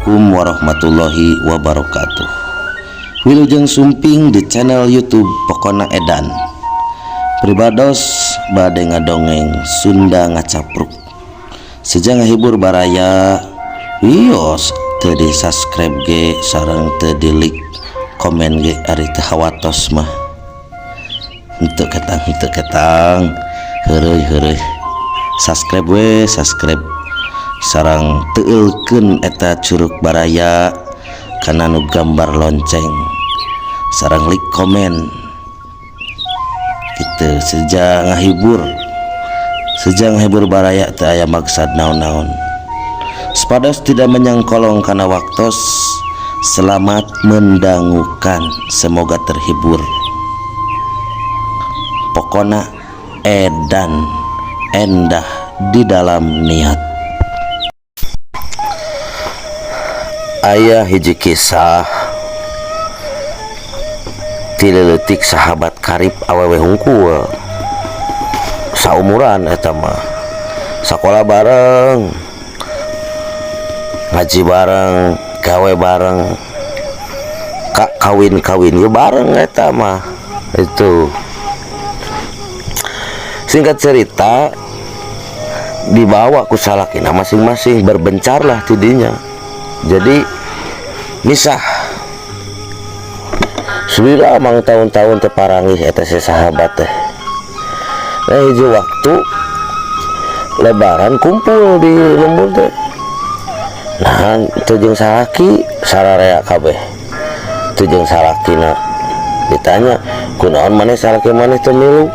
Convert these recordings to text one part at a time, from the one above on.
Assalamualaikum warahmatullahi wabarakatuh. Wilujeng sumping di channel YouTube Pokona Edan. Pribados bade ngadongeng Sunda ngacapruk. Sejang ngahibur baraya wios teu di subscribe ge sareng teu di like komen ge ari teu hawatos mah. Henteu ketang heureuy subscribe we subscribe sarang teulkeun eta curug baraya kana nu gambar lonceng sarang like komen kitu sejang ngahibur baraya teu aya maksud naon-naon sepados tidak menyangkolong kana waktos. Selamat mendangukan, semoga terhibur. Pokona edan endah di dalam niat. Aya hiji kisah tileutik sahabat karib awewe hungkul saumuran eta mah sakola bareng ngaji bareng gawe bareng kawin ya bareng eta mah. Itu singkat cerita dibawa ku salakina masing-masing berbencarlah tidinya. Jadi misah sudah mang tahun-tahun teparangi eta si sahabat teh. Nah hiji waktu lebaran kumpul di lembur teh. Nah itu jeung salaki sararea kabeh. Itu jeung salakina ditanya kunaon maneh salaki maneh teu milu.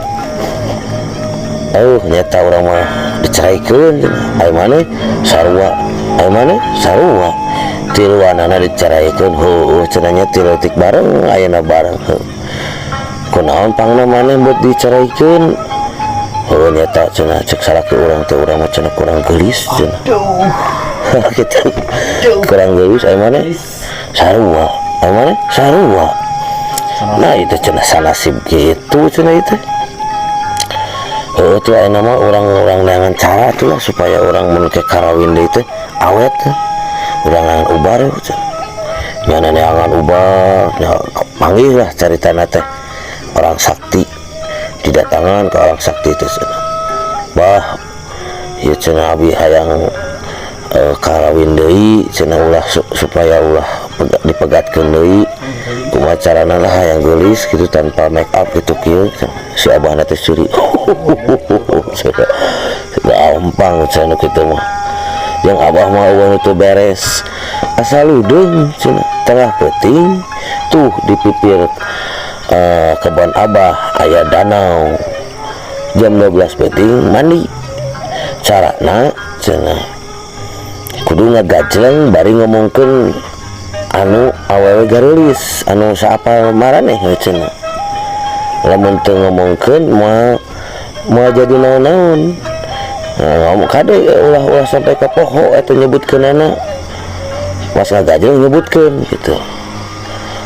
Nyata urang mah diceraikeun aya maneh sarua aya maneh sarua tiluanana diceraikeun heueuh cenanya tileutik bareng ayeuna bareng kunaon pangna maneh buat diceraikeun heueuh nyata cenah cek salaki urang teh urang mah cenah kurang geulis cenah kitu kurang geulis aya maneh sarua aya maneh sarua. Nah itu cenah sanasib gitu cenah itu. Itu aya nama orang-orang dengan cara tuh lah supaya orang mun ke karawin deui teh awet urang ngan ubar nyana neangan ubar panggil lah caritana teh orang sakti didatangan ke orang sakti itu bah ieu cenah abi hayang karawin deui cenah ulah supaya ulah dipegatkeun deui kumaha carana lah hayang geulis gitu tanpa make up gitu kieu si abahna teh curi gampang cenah kitu mah yang abah mah eueuh itu beres asal udung cenah tengah peuting tuh di pipir kebon abah aya danau jam 12 peuting mandi carana cenah kudu ngagajleng bari ngomongkeun anu awewe garulis anu saapa maraneh cenah lamun teu ngomongkeun moal jadi naon-naon. Ngomong kade ulah sampai ke poho eta nyebutkeunana pas ngagajeng nyebutkeun gitu.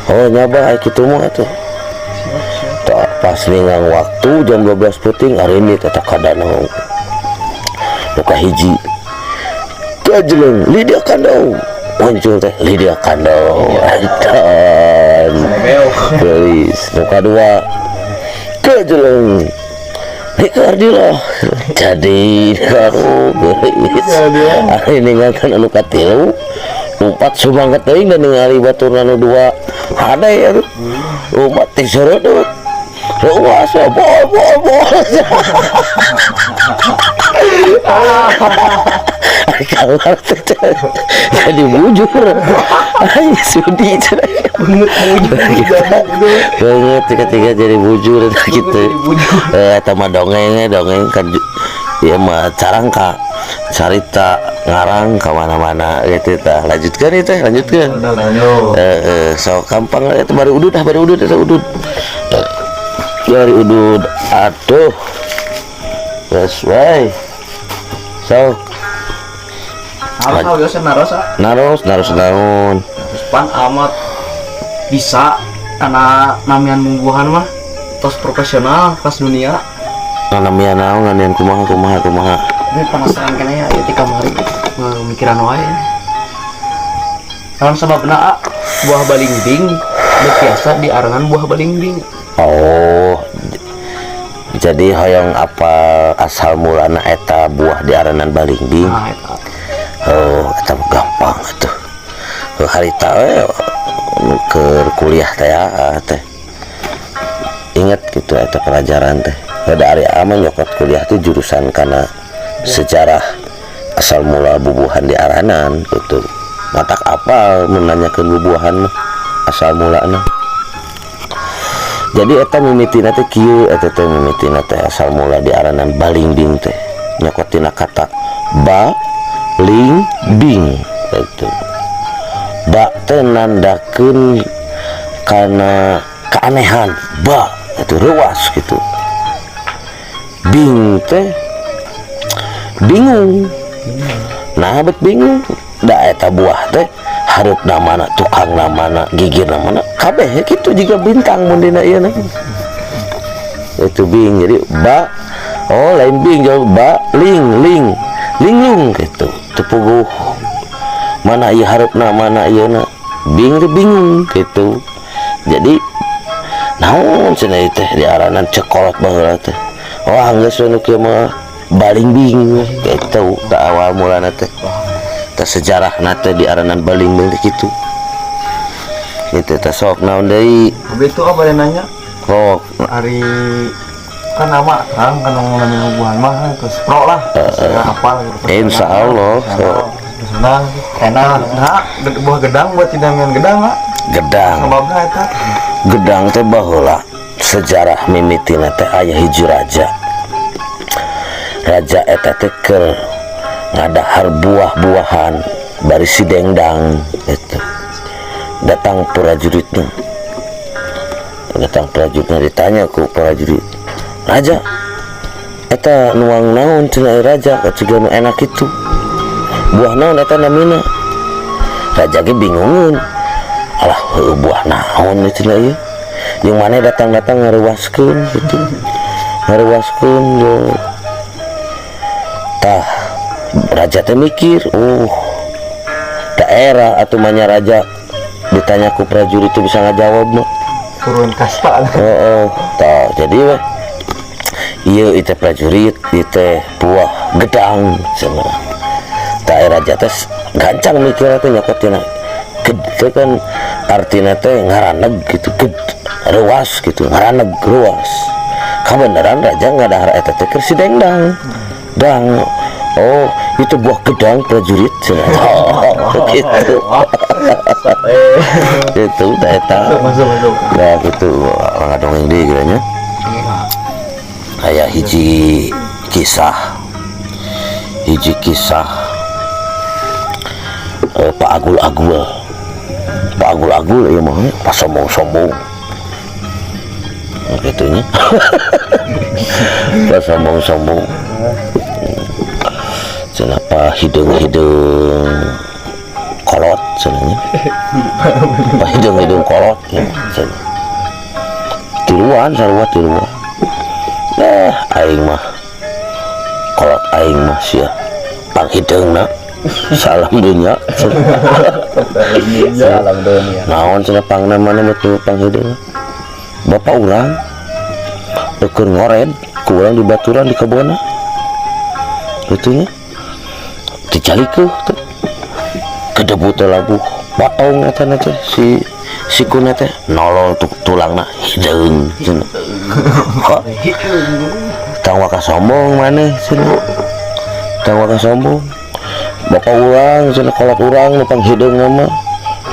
Oh nyaba kitu mah atuh pas ningang waktu jam 12 peuting ari ini teh kadanau luka hiji gajleng lidah kandau muncul teh lidah kandau dan gelis luka dua gajleng Ardilo jadi karo gelis ari ninggalkeun anu katilu umpat sumangket teuing dan ningali baturna anu dua hade atuh umpat teh sereudut ruas bol kalau jadi bujur sudi banget ketika jadi bujur gitu eta mah dongeng kan ya mah carangka carita ngarang ke mana-mana gitu tah lanjutkan so gampang eta bari udud dari udud aduh yes way so naros naon pan amat bisa karena namian mungguhan mah tos profesional kelas dunia namian naon nganian kumaha ini penasaran kan ya di kamari mikiran wae Naon sababna buah balimbing biasa diarangan buah balimbing. Oh, jadi hoyong apa asal mulana eta buah diaranan balimbing. Nah, eta. Oh, eta gampang atuh. Harita ke kuliah teh teh. Ingat gitu eta pelajaran teh. Pada hari aman nyokot kuliah tuh jurusan karena sejarah asal mula bubuhan diaranan gitu. Matak apa menanyakan bubuhan asal mulana. Jadi eta mimitina teh kieu, eta teh mimitina teh asal mula diaranan balimbing teh. Nyokotina kata ba ling bing itu. Ba teh nandakeun kana keanehan, ba itu ruas gitu. Bing teh bingung. Nah, bet bingung. Da eta buah teh hareup namana, tukang namana, gigir namana kabeh kitu juga bintang mun dina ieu nah. Itu bing jadi ba oh lain bing jauh ba ling linglung gitu. Teu puguh mana ieu hareupna mana ieuna bing teh bingung gitu. Jadi naon cenah ieu teh diaranan cekolot baheula teh. Oh geus anu kieu mah balimbing gitu da awal mulana teh. Ta sejarah nate diaranan balimbing teh kitu. Itu teh sok naon deui? Begitu apa yang nanya? Oh, Hari kan nama kan ngomongin hubungan mah terus pro lah. Apa gitu. insya Allah so, Senang, enak. Nah, buah gedang buat tidak main gedang lah. gedang Sababna eta. gedang teh baheula sejarah mimitina teh aya hiji raja eta teh keur ngadahar buah-buahan bari si dengdang itu datang prajuritnya ditanya ku prajurit raja eta nuang naon cenah raja kaciga nu enak itu buah naon eta namina raja ge bingungun alah buah naon cenah ieu yang mana datang-datang ngaruaskeun gitu ngaruaskeun yo tah raja teh mikir daerah atau manya raja ditanya ku prajurit itu bisa ngajawab mah Turun kasta. tah jadi weh ieu itu prajurit itu buah gedang cenah tah raja teh gancang mikir teh nyokotina gede kan artina teh ngaraneg gitu ruas gitu ngaraneg ruas kabeneran raja ngadahar eta teh keur si dengdang dang oh itu buah gedang prajurit gitu itu eta Masuk. nah gitu ngadongeng deui kiranya aya hiji kisah Pak Agul ya mah pas sombong gitunya pas sombong kenapa hidung kolot cenanya apa hidung kolot ya tiluan sarua aing mah kolot aing mah sia panghideungna salam dunya Salam dunia. naon cenah pangna mana betul panghideung bapak urang keur ngored ku urang di baturan di kebona gitunya dicalikuh teh kedebu teh labuh baong eta teh si kuna teh nolol tulangna hideung cenah kok tang waka sombong maneh cenah tang waka sombong bapak urang cenah kolot urang nu panghideung mah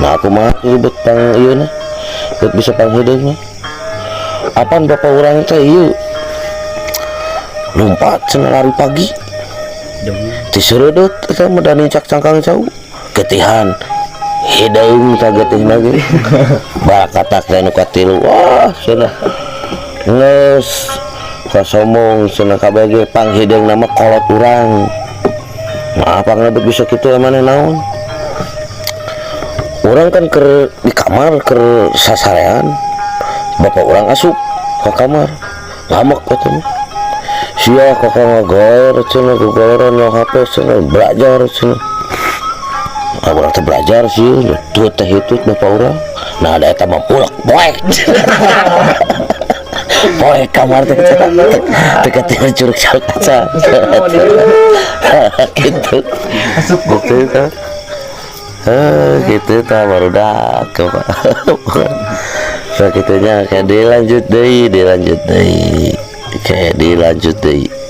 nah aku mah ribet pang ieu na bet bisa panghideung mah apaan bapak urang teh ieu lompat cenah lari pagi diseredot eta medani cangkang jauh ketihan hideung teh getihna ge bakatak teh nu katilu wah cenah geus kasombong cenah kabeh ge panghideung nama kolot urang nah apa ngebet bisa kitu emane naon urang kan keur di kamar keur sasarean bapak urang asup ke kamar ngamek katanya sia kakak ngagoer cenah gugoleran yang HP cenah belajar cenah orang teh belajar sih tuh teh itu bapak orang nah ada eta mah pulak poek poek kamar teh dekat dengan curug kaca gitu gitu kan gitu tak baru dak so gitunya kayak dilanjut deh kayak dilanjut deh